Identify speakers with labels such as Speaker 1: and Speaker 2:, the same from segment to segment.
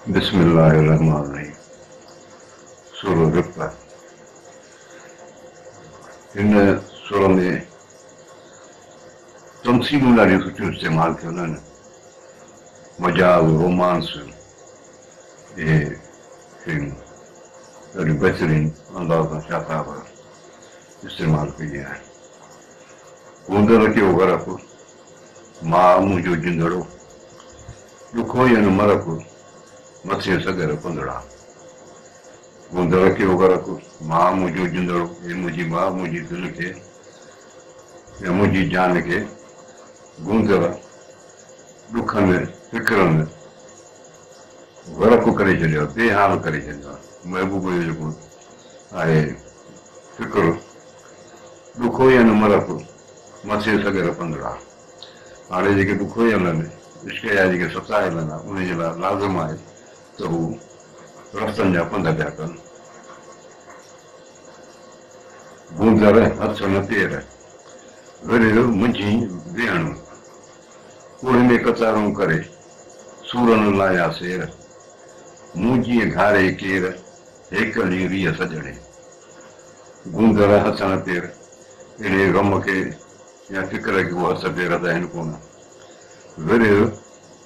Speaker 1: बिस्मिल्लाहिर्रहमानिर्रहीम। सूरह रिफ़्फ़ा। हिन सूरह में तमसीलूं ॾाढियूं सुठियूं इस्तेमालु थियूं आहिनि। मजाज़, रोमांस, इहे शयूं ॾाढियूं बहितरीनु अंदाज़ सां शाताब इस्तेमालु कई आहे। गूंदर कयो गरक, मां मुंहिंजो जिंदड़ो, ॾुखो ई न मरक, मथे सगर पंदड़ा। गूंदर कयो गरक, मां मुंहिंजो जिंदड़ो, हे मुंहिंजी मां मुंहिंजी दिलि खे या मुंहिंजी जान खे गूंदर ॾुखनि फिक्रनि गरक करे छॾियो, बेहाल करे छॾियो आहे। महबूब जो जेको आहे फिक्र, ॾुखो ई न मरक, मथे सगर पंदड़ा। हाणे जेके ॾुखो ई हलनि, इश्क जा जेके सतायल आहिनि, उनजे लाइ लाज़िम आहे त हू रस्तनि जा पंध पिया कनि। गूंदर हथ न पेर, विढ़ मुंझी वेहण, कूड़े में कतारूं करे सूरनि लाया सेर, मूं जीअं घारे केर हेकली रीह सजणे। गूंदर हथ न पेर, इन ग़म खे या फिक्र खे उहो हथ पेर त आहिनि कोन। विढ़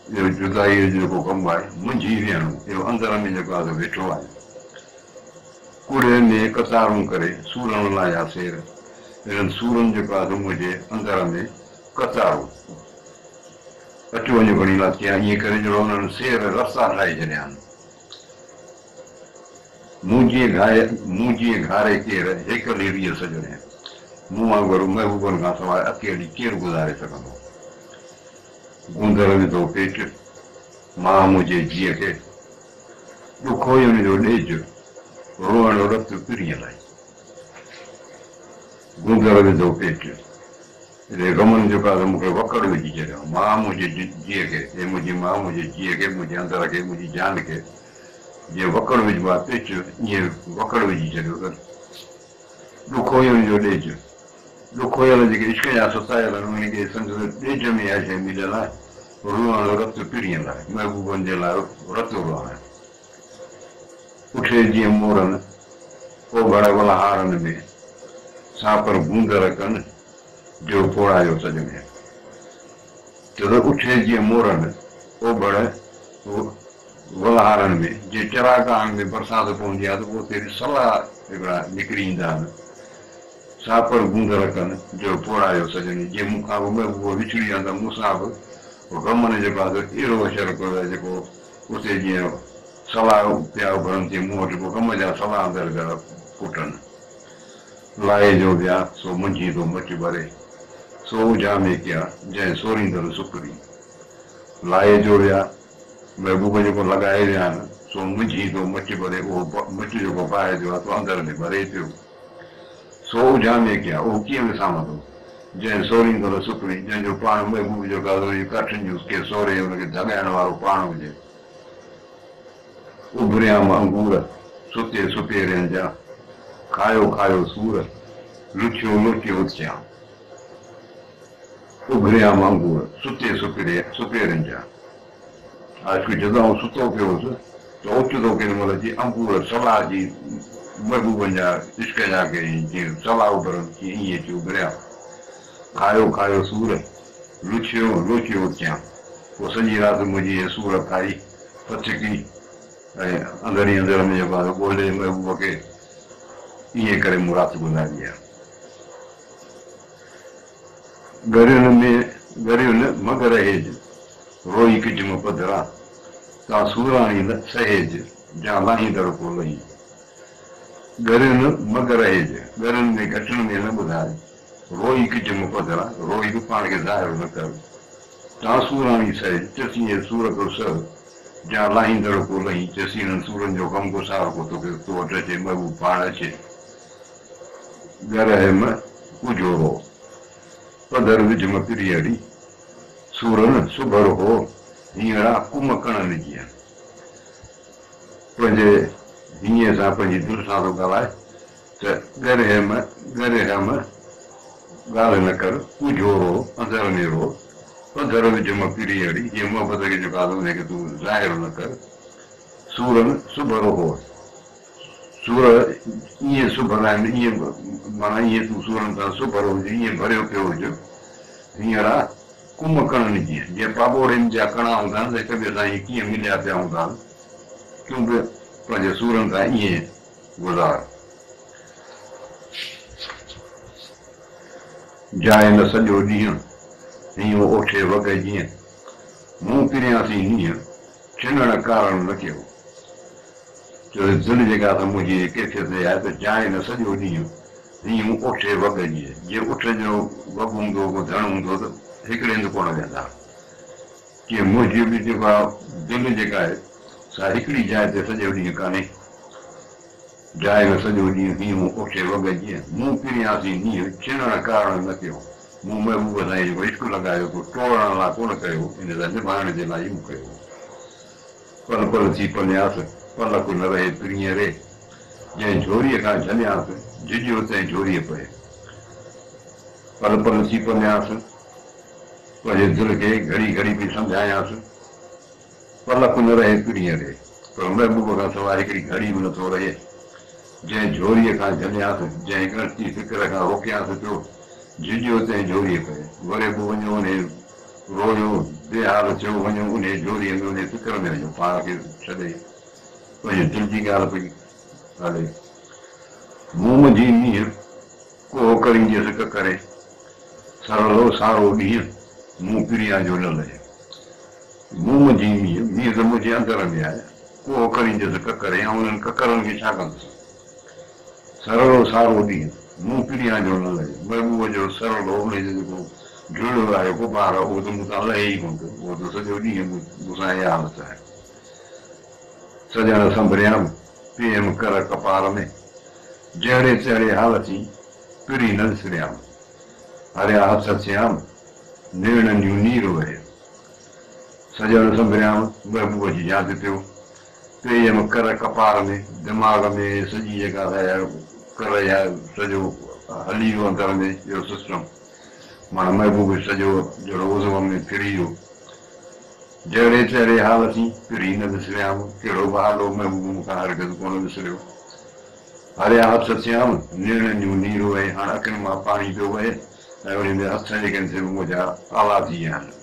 Speaker 1: इहो जुदाई जो जेको कमु आहे, मुंझी वेहणो, इहो अंदर में जेको आहे वेठो आहे। कूड़े में कतारूं करे सूरनि लाया सेर, इन्हनि सूरनि जेको आहे मुंहिंजे अंदर में कतारूं अचो वञो घणी लाथी आहे, ईअं करे जहिड़ो उन्हनि सेर रस्ता ठाहे छॾिया आहिनि। मूं जीअं घारे केर हेकली रीह सजणे, मूं वांगुरु महबूबनि खां सवाइ अकेली केरु गुज़ारे सघंदो। गूंदर विधो पेच, मां मुंहिंजे जीअ खे ॾुखो ई हुनजो ॾेज, रोअण रत पिरीअ लाइ। गूंदर विधो पेच, इन ग़मनि जेको आहे मूंखे वकड़ विझी छॾियो। मां मुंहिंजे जीअ खे, हे मुंहिंजी मां मुंहिंजे जीअ खे, मुंहिंजे अंदर खे, मुंहिंजी जान खे जीअं वकड़ विझबो आहे पेच, ईअं वकड़ विझी छॾियो अथनि। ॾुखो ई हुनजो ॾेज, ॾुखोयल जेके इश्क जा सतायल आहिनि, उनखे संदसि ॾेज में आहे शइ मिलियल आहे, रुअण रत पिरीअ लाइ, महबूबनि जे लाइ रत रुअण। उठे जीअं मोरनि, ओभड़ वलहारनि में, सापर गूंदर कनि, जो पोड़ायो सजणे। त उठे जीअं मोरनि, ओभड़ वलहारनि में, जीअं चरागाहनि में बरसाति पवंदी आहे त पोइ उते सला हिकिड़ा निकिरी ईंदा आहिनि। सापर गूंदर कनि, जो पोड़ायो सजणी, जीअं मूंखां बि महबूब विछड़ी विया त मूंसां बि ग़मनि जेको आहे अहिड़ो असरु कयो आहे, जेको उते जीअं सलाह पिया उभरनि, तीअं मूं वटि ग़म जा सलाह अंदरि पिया फुटनि। लाए जो विया सो मुंझी थो मच भरे, सो उजामे कया जंहिं सोरींदड़ सुखड़ी। लाए जो विया, महबूब जेको लॻाए विया आहिनि, सो मुंझी थो मच भरे, उहो मच जेको पाए जो आहे तो अंदरि में भरे पियो। सो उजामे कया, उहो कीअं विसामां थो, जंहिं सोरींदड़ सुखड़ी, जंहिंजो पाण महबूब जेको आहे काठियुनि जूं के सोरे हुनखे दॻाइण वारो पाण हुजे। उभरियाम अंगूर सुते सुपेरियनि जा, खायो खायो सूर, लुचियो लुचियो थिया। उभरियाम अंगूर सुते सुपेरियनि जा। आज जॾहिं सुतो पियो हुउसि त ओचितो केॾी महिल जी अंगूर सलाह जी महबूबनि जा इश्क जा के जीअं सलाह उभरनि, तीअं ईअं अची उभरिया। खायो खायो सूर, लुचियो लुचियो थिया। पोइ सॼी राति मुंहिंजी इहे सूर खाई फचकी ऐं अंदरि ई अंदरि में जेको आहे ॻोल्हे महबूब खे, ईअं करे मूं राति गुज़ारी आहे। गरियुनि मगर हेज, रोई किजम पधरा, तव्हां सूराणी न सहेज, जा लाहींदड़ को लही। गरियुनि मगर हेज, गरियुनि में घटनि में न ॿुधाए, रोई किजम पधरा, रोई बि पाण खे ज़ाहिर न कर। तव्हां सूराणी सहेज, चसी सूर को सह, जा लाहींदड़ को लही, चसी हिननि सूरनि जो ग़म गुसार को तोखे तो वटि अचे, महबूब पाण अचे। घर हेम उजोड़ो, पधर विझ में पिरीअड़ी, सूरन सुभर हो, हींअर कुम कणनि जीअं। पंहिंजे हीअं सां पंहिंजी दिलि सां थो ॻाल्हाए त घर हेम ॻाल्हि न कर, उजोड़ो अंदरि में रो, पधर विझ में पिरीअड़ी, ये मोहब्बत के जो कादो है कि तू जाहिर न कर, सूरन सुभरो हो सूर ईअं सुभर आहिनि ईअं माना ईअं तूं सूरनि सां सुभरो हुजे ईअं भरियो पियो हुजे हींअर कुम कणनि जीअं पाॿोड़ियुनि जा कणा हूंदा आहिनि हिक ॿिए सां ईअं कीअं मिलिया पिया हूंदा आहिनि तूं बि पंहिंजे सूरनि सां ईअं गुज़ार जाए न सॼो ॾींहुं हीअं ओठे वॻे जीअं मूं पिरियासीं हीअं छिनण कारण न कयो जो दिलि जेका त मुंहिंजी कैफ़ियत आहे त जाए न सॼो ॾींहुं हीअं ओठे वॻे जीअं उठ जो वॻ हूंदो को धण हूंदो त हिकिड़े हंधि कोन वेंदा की मुंहिंजी बि जेको आहे दिलि जेका आहे सा हिकिड़ी जाइ ते सॼो ॾींहुं कान्हे जाए न सॼो ॾींहुं हीअं ओठे वॻे जीअं मूं पिरियासीं हीअं छिनण कारण न कयो मूं महबूब साईं जेको इश्क लॻायो को टोड़ण लाइ कोन कयो इन सां निभाइण जे लाइ यूं कयो पल पल थी पलियासि पलक न रहे पिरीअ रे जंहिं झोरीअ खां झलियासि झिझो तंहिं झोरीअ पए पल पल थी पलियासि पंहिंजे दिलि खे घड़ी घड़ी बि सम्झायांसि पलक न रहे पिरीअ रे पर महबूब खां सवाइ हिकिड़ी घड़ी बि नथो रहे जंहिं झोरीअ खां झलियासि जंहिं गणती फिक्र खां रोकियासि पियो झिझो तंहिं झोरीअ पए वरे बि वञो उन रोयो बेहाल थियो वञो उन झोरीअ में उन फिक्र में वञो पाण खे छॾे पंहिंजे दिलि जी ॻाल्हि पई हले मुंहं जी मींहं को करींदसि क करे सरलो सारो ॾींहुं मूं पिरिया जो न लहे मुंहं जी मींहं त मुंहिंजे अंदर में आहे को करींदसि क करे ऐं उन्हनि ककरनि खे छा कंदुसि सरलो सारो ॾींहुं मूं पिरिया जो न लहे महबूब जो सरलो उन जो जेको जुड़ियो आहे गुबार उहो त मूंसां लहे ई कोन पियो उहो त सॼो ॾींहुं मूंसां इहा हालत आहे सॼण संभरियाम पियम कर कपार में जहिड़े तहिड़े हालती पिरी न विसरियाम हरिया हथ थियाम निर्णन जूं नीर वहे सॼण संभरियाम महबूब जी यादि पियो पियम कर कपार में दिमाग़ में सॼी जेका कर या सॼो हली वियो अंदर में इहो सिस्टम माना महबूब सॼो जहिड़ो उज़व में फिरी वियो जहिड़े तहिड़े हालती पिरी न विसरियाम कहिड़ो बि हालो महबूब मूंखां हरगिज़ कोन विसरियो हरिया हथ थियाम निर्णन जूं नीर वहे हाणे अखियुनि मां पाणी पियो वहे ऐं उन में हथ जेके आहिनि मुंहिंजा आला थी विया आहिनि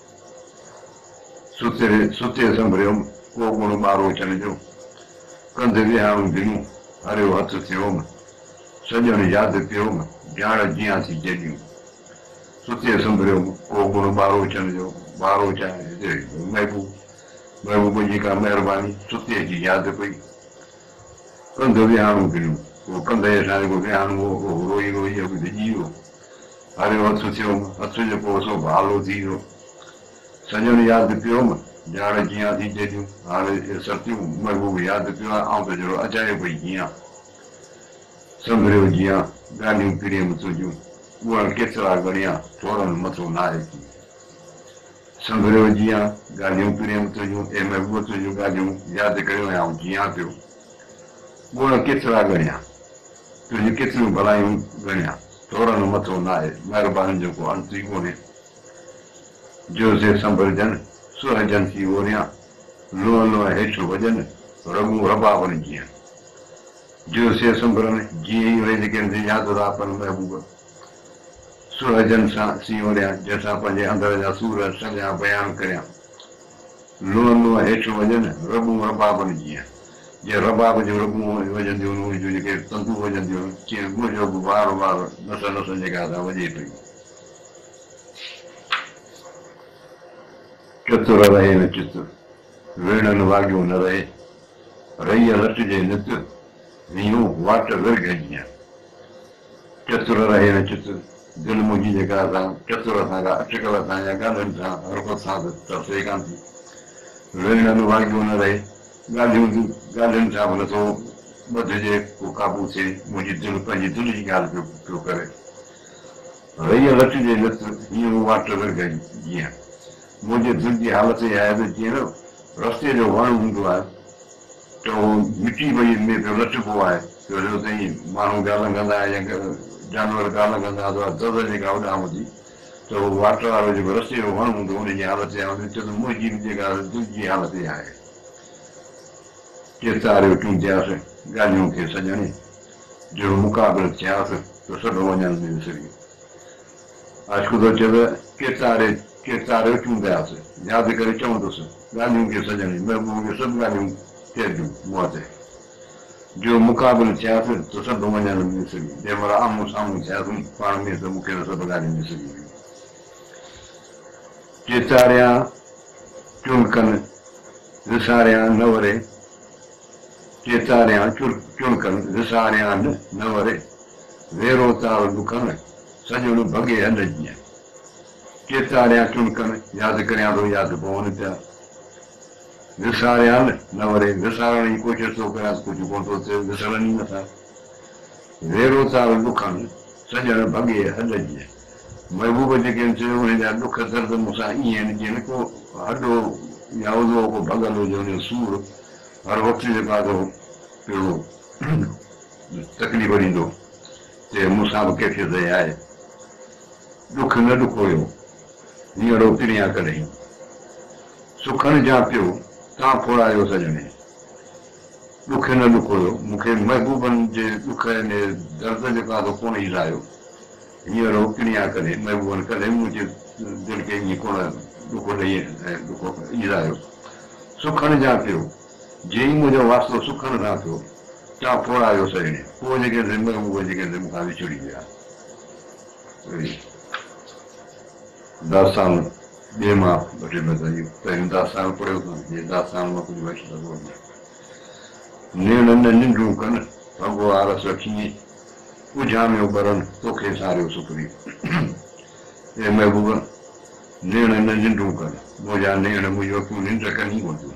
Speaker 1: सुते संभरियुमि को गुण ॿारो चन जो कंध विहाणूं दिलियूं हरियो हथ थियोमि सॼण यादि पियोमि ॼाण जीअं थी जॾियूं सुते संभरियुमि को गुण ॿारो चन जो ॿारो चाहे महबूब जी का महिरबानी सुते जी यादि पई कंध विहाणूं दिलियूं उहो कंध हेठां जेको विहाणो रोई रोई विझी वियो हरियो हथ थियोमि हथ जो पोइ सो भालो थी वियो सॼण यादि पियोमि ॼाण जीअं थी जॾियूं हाणे सतियूं महबूब यादि पियो आहे ऐं त जहिड़ो अचाए पई जीअं संभरियो जीअं ॻाल्हियूं पिरियम तुंहिंजूं उहा केतिरा घणिया थोरनि मथो न आहे की संभरियो जीअं ॻाल्हियूं पिरियम तुंहिंजूं ए महबूब तुंहिंजूं ॻाल्हियूं यादि कयो ऐं जीअं पियो गुण केतिरा ॻणिया तुंहिंजूं केतिरियूं भलायूं ॻणिया थोरनि मथो न आहे महिरबानी जो को अंत ई कोन्हे जो से संभरजनि सुहजनि थी ओरियां लोह लोह हेठि वॼनि रॻूं रबाबनि जीअं जो से संभरनि जीअं ई उहे जेके आहिनि यादि था पर महबूब सुहजनि सां सी ओरियां जंहिंसां पंहिंजे अंदर जा सूर सॼा बयानु करियां लोह लोह हेठि वॼनि रॻूं रबाबनि जीअं जीअं रबाब जूं रॻूं वॼंदियूं आहिनि उहे जूं जेके तंतू वॼंदियूं आहिनि जीअं मुंहिंजो बि वार वार नस नस जेका असां वॼे पई चतुर रहे न चित वेणनि वाॻियो न रहे रही रटिजे नित हीअं वाट विरघ जीअं चतुर रहे न चित दिलि मुंहिंजी जेका असां चतुर सां अटकल सां या ॻाल्हियुनि सां हरकत सां तरसे कान थी वेणनि वाॻियो न रहे ॻाल्हियुनि सां बि नथो ॿधिजे को काबू थिए मुंहिंजी दिलि पंहिंजी दिलि जी ॻाल्हि पियो करे रही रटिजे नित हीअं वाट विरघ जीअं मुंहिंजे दिलि जी हालत इहा आहे त जीअं न रस्ते जो वण हूंदो आहे त उहो मिटी वई में पियो लटको आहे पियो ताईं माण्हू ॻाल्हि कंदा या जानवर ॻाल्हि कंदा अथवा दर जेका होॾां हूंदी त उहो वाट वारो जेको रस्ते जो वण हूंदो उनजी हालत इहा हूंदी त मुंहिंजी बि जेका दिलि जी हालत इहा आहे Cesario Tundiase, Gagnum che Sagnani, Giro Mucabel Chiase, lo Salvanian Ministry. Ascolto Cesario Tundiase, gli altri che ricevono, Gagnum che Sagnani, Merbu che Gagnum Tedu, Muate. Giro Mucabel Chiase, lo Salvanian Ministry. Devono Amus Chiase, Parmi, the Mukera Salvanian Ministry. Cesaria Tunkan, Cesaria Novare. Cesaria Chulkan, Cesaria Navare, Vero Tal Bukan, Sajulu Bagi and the Cesaria Chulkan, Yazakariado Yazabonita, Cesaria Navare, Cesarani Coaches Operas, could you want to say the Salanina? Vero Tal Bukan, Sajana Bagi and the my woman again that look at the Musa Ian Jenico, Ado Yauzo, Bagalo, Yon Sur. Arvoci vado più tecnico se musavo che fizei dukkana dukkoyo ni ropini akale sukhana ja più ta phorayo sajane dukkana dukkoyo mukhe mahbuban je dukkane darda je ka do kone ilayo ni ropini akale mahbuban kale mujhe dil ke ni kona dukkone dukko ilayo sukhana ja più Jay मुझे वास्तव सुखन ना तो क्या फोड़ा यो सही ने वो जगह जिम्मे वो जगह जिम्मे काफी चुरी गया दासान बेमा बच्चे में जाइए पहले दासान पढ़े तो ये दासान में कुछ वैसे तो बोल ने निंदू कन भगो आरस रखी वो जामे उबरन तो के सारे सुपरी ये मैं वो ने निंदू कन वो जाने ने मुझे क्यों निंदा करनी होती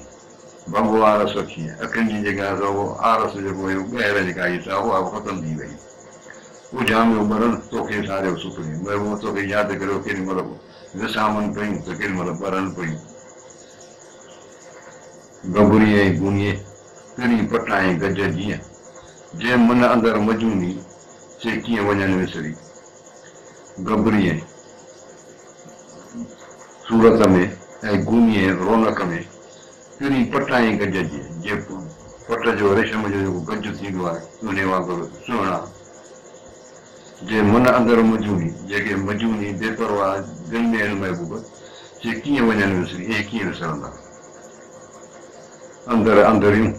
Speaker 1: Bango Aras aqui, a quem diga Aras de Boio, era de Gaita, ou a Rotan de Vei. O Jami, o Baran, toquei Sare o Supremo, mas eu toquei já de Garo Kiri Marabo, the Salmon Pring, the Kilmar Baran Pring. Gaburie, Bunie, Piri Patai, Gajadinha, Jem Mana under Majuni, Seki one anniversary. Gaburie Suratame, a Gunie, Ronakame. Puri Patai Gajaji, Jepu, Patajo Reshamajo, Gajuti, Unewago, Suna, Jemona under Majuni, Jagge Majuni, Deparwa, Gilme and Mabuba, Seki one anniversary, Eki Sanda. Under him,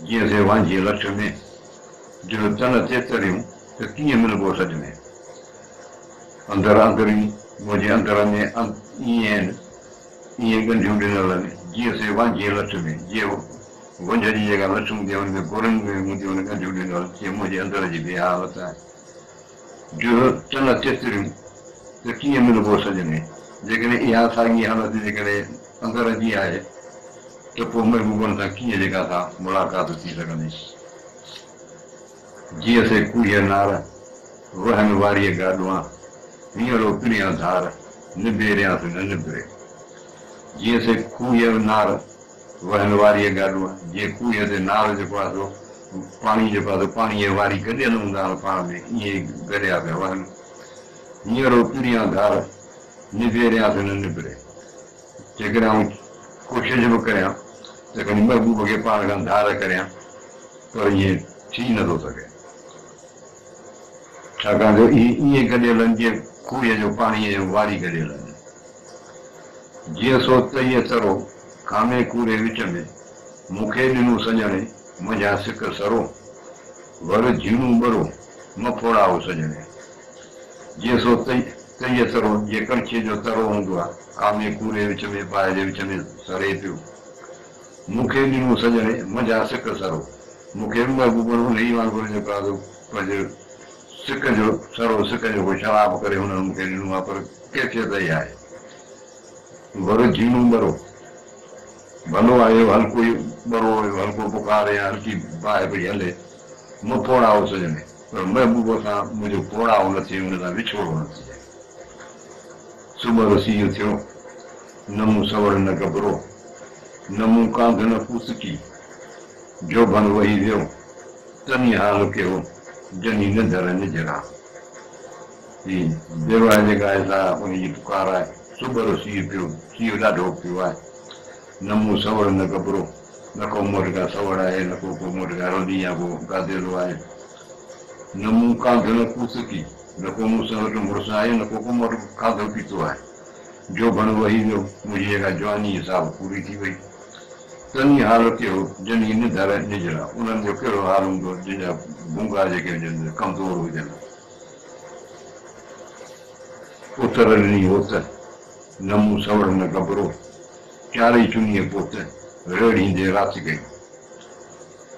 Speaker 1: Jese Wanji Lakshmi, Jurutana Tetarim, the King Milbo Sajane. Under him, Moji Andarame, and Ian Jundinalani. Jese Wanji Lakshmi, Jew, Wanjari Lakshmi, the Goran Mudion and Judinal, Jemoji Andaraji, the Avata. Jurutana Tetarim, the King Milbo Sajane, Jagane Iasagi Hana Digare, Andaraji. The former movement of Kia Gata, Molaka to Tisaganis. GSA Kuya Nara, Rohan Varia Gadua, Nero Pinian Zara, Niberians and Nibre. GSA Kuya Nara, Rohan Varia Gadua, Jekuya the Nara de Paso, Pani de Paso, Pani Vari Kadanum Farming, Ye Beria, Nero Pinian Zara, Niberians and Nibre. Check it out, Kushaja. लेकिन मैं वो बगे पान गंधारा करें तो ये चीज़ न हो सके शाका जो ये करे लंजे कुए जो पानी ये वारी करे लंजे ये सोचते ये सरो कामे कूड़े विच में मुखे निनु सजने मजा सिक सरो वर जीनू बरो मफोड़ा हो सजने ये सोचते ये सरो ये कंचे जो सरो होंगे कामे कूड़े विच में पाए जे विच में सरे पियो मुखे निनु सजने मजा सिक सरो मुखे महबूबन नहीं वांगुर जो कादो पर सिक जो सरो सिक जो शराब करे हुन मुखे निनु पर कैफियत ही आए वर जीनू बरो भलो आयो हल्को बरो हल्को पुकारे हल्की बाय पई हले मु पोड़ा हो सजने पर महबूब सा मुझे पोड़ा हो नथी उन सा विछोड़ो नथी सुबह रसी थियो नमु सवर न गबरो नमू कांधन फूसकी जो बन वही वियो तनी हाल के हो जनी न धर न जरा ये देवा जगह ऐसा उन्हें पुकारा है सुबर सी पियो सी ला ढोक पियो है नमू सवर न कपरो न को मोट का सवड़ आहे न को मोट का रोडी या को गादेलो आहे न मूं कांधो न कुसकी न को मूं सां वटि मुड़ुसु आहे न को मोट खाधो पीतो आहे जो बण वही वियो मुंहिंजी जेका जवानी हिसाब पूरी थी वई तनी हालत जो जनी निधर निजरा उन्हनि जो कहिड़ो हाल हूंदो जंहिंजा भूंगा जेके हुजनि कमज़ोर हुजनि उतर ॾिनी होत न मूं सवड़ न गबरो चारई चुनीअ पोत रेड़ींदे राति कई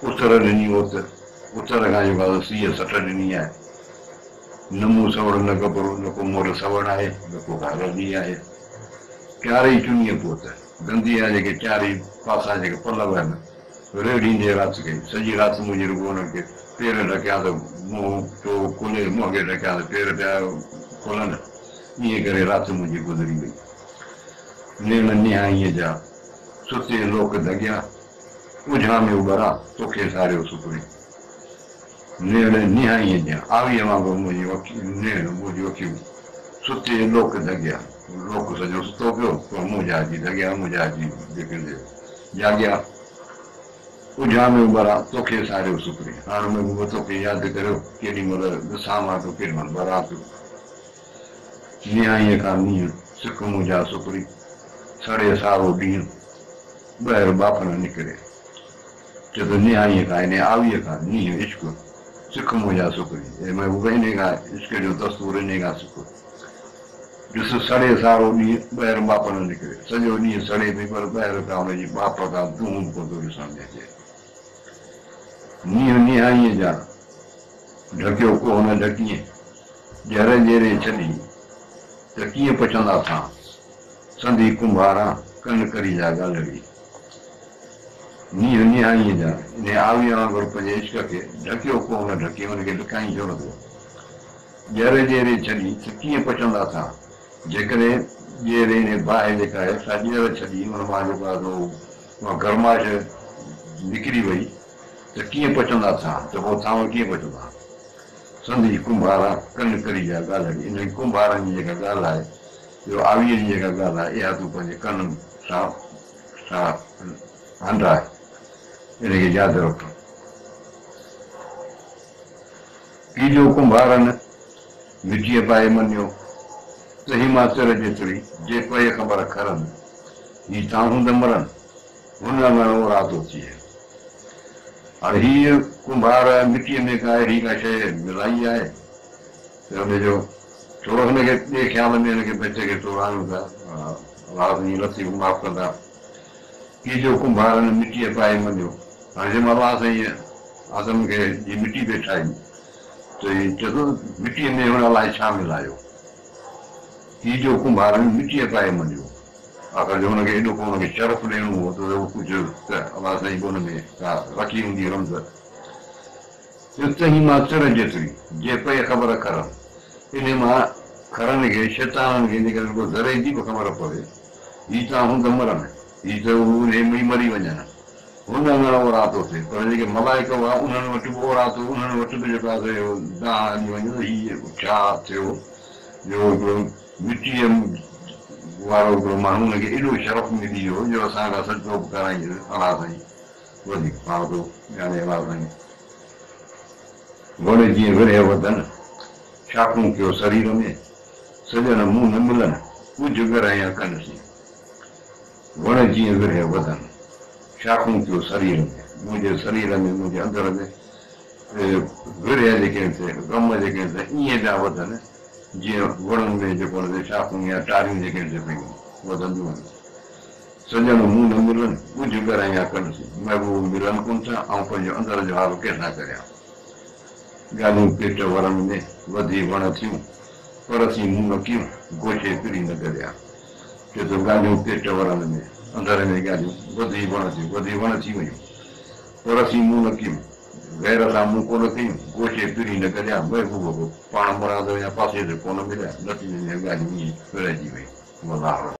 Speaker 1: उतर ॾिनी होत उतर खां जेका सीअ सट ॾिनी आहे न मूं सवड़ न गबरो न को मोर सवड़ आहे न को रड़ी आहे चारई चुनीअ पोत गंदी आहे जेके चारई पासा जेके पलव आहिनि रेड़ींदे राति कई सॼी राति मुंहिंजी रुॻो हुननि खे पेर ढकिया त मुंहुं तो खुले मुंहं खे ढकिया त पेर पिया खुलनि ईअं करे राति मुंहिंजी गुज़री वई नेण निहाईअ जा सुते लोक दॻिया उझा में उॿरा तोखे सारियो सुपड़ी नेण निहाईअ जा आवीअ वांगुरु मुंहिंजी नेण मुंहिंजी अखियूं सुते लोक दॻिया लोक सॼो सुतो पियो पर मुंहिंजा जी दॻिया मुंहिंजा जी जेके जाॻिया उझा में उॿरा तोखे सारियो सुपड़ी हाणे महबूब तोखे यादि करियो केॾी महिल ॾिसां मां तो केॾी महिल ॿरा पियो निहाईअ खां मींहुं सिक मुंहिंजा सुपड़ी सड़े सारो ॾींहुं ॿाहिरि बाफ़ण निकिरे चए थो निहाईअ खां इन आवीअ खां मींहुं इश्क सिक मुंहिंजा सुपड़ी ऐं महबूब इन खां इश्क जो दस्तूर इन खां सिक ॾिस सड़े सारो ॾींहुं ॿाहिरि बाफ़ण निकिरे सॼो ॾींहुं सड़े पई पर ॿाहिरि खां हुनजी बाफ़ खां धूम पवंदो ॾिसण में अचे मींहुं निहाईअ जा ढकियो को न ढकीअ जर जेरे छॾी त कीअं पचंदा था संदी कुंभारा कन करी जा ॻाल्हि मींहुं निहाईअ जा इन आवीअ वांगुरु पंहिंजे इश्क खे ढकियो को न ढके हुनखे ॾुकाई छो नथो जर जेरे छॾी त कीअं पचंदा था जेकॾहिं ॼेर इन बाहि जेका आहे सा ॼर छॾी हुन मां जेका गरमाश निकिरी वई त कीअं पचंदा था त पोइ थांव कीअं पचंदा संदी कुंभारा कन करी जा ॻाल्हि इन कुंभारनि जी जेका ॻाल्हि आहे जो आवीअ जी जेका ॻाल्हि आहे इहा तूं पंहिंजे कन सां हंडाए इनखे यादि रख कीजो कुंभारनि मिटीअ पाए मञियो त ही मां सिर जेतिरी जे पए ख़बर खरनि ही ताहूं त मरनि हुन घणो रातो थिए हाणे हीअ कुंभार मिटीअ में का अहिड़ी का शइ मिलाई आहे त हुनजो थोरो हुनखे ॿिए ख़्याल में हिनखे बचे खे थोरो आणूं था अलाह लती माफ़ कंदा की जो कुंभारनि मिटीअ पाए मञियो हाणे जंहिं महिल साईं आदम खे जी मिटी पे ठाही त चए थो मिटीअ में हुन लाइ छा मिलायो की जो कुंभारनि मिटीअ पाए मञियो आख़िर जो हुनखे एॾो को हुनखे शर्फ़ ॾियणो हो त उहो कुझु त अलाह साईं हुन में का रखी हूंदी रमज़ ही मां सिर जेतिरी जे पए ख़बर खरनि इन मां खरनि खे शैताननि खे जेकॾहिं को ज़रे जी बि ख़बर पवे ही त हूं त मरनि ही त उहे मरी वञनि हुन घणो रातो थिए पर जेके मलाइक हुआ उन्हनि वटि बि रातो उन्हनि वटि बि जेका दाह हली वञे हीअ छा थियो जो हिकिड़ो मिटीअ वारो हिकिड़ो माण्हू हुनखे एॾो शर्फ़ मिली वियो जो असांखां सचो बि कराईंदो अलाह साईं वधीक पाण थो ॼाणे अलाह साईं वण जीअं विरह वधनि शाखूं कयो शरीर में सॼण मुंहुं न मिलनि कुझु विरह कनि सी वण जीअं विरह वधनि शाखूं कयो शरीर में मुंहिंजे शरीर में मुंहिंजे अंदर में विरह जेके गम जेके ईअं पिया वधनि जीअं वणनि में जेको शाखूं या टारियूं जेके पियूं वधंदियूं आहिनि सॼण मुंहुं न मिलनि कुझु विरह कनि सी महबूब मिलनि कोन था ऐं पंहिंजो अंदर जो हाल कंहिंसां करियां ॻाल्हियूं पेट वरनि में वधी वण थियूं पर असीं मुंहुं न कयूं गोशे पिड़ी न गरिया चए थो ॻाल्हियूं पेट वरनि में अंदर में ॻाल्हियूं वधी वण थियूं वधी वण थी वियूं पर असीं मुंहुं न कयूं गैर सां मुंहुं कोन कयूं गोशे पिड़ी न गरिया महबूब पाण मुराद या पासे ते कोन मिलिया न थी ॻाल्हियूं ईअं विरहिजी वई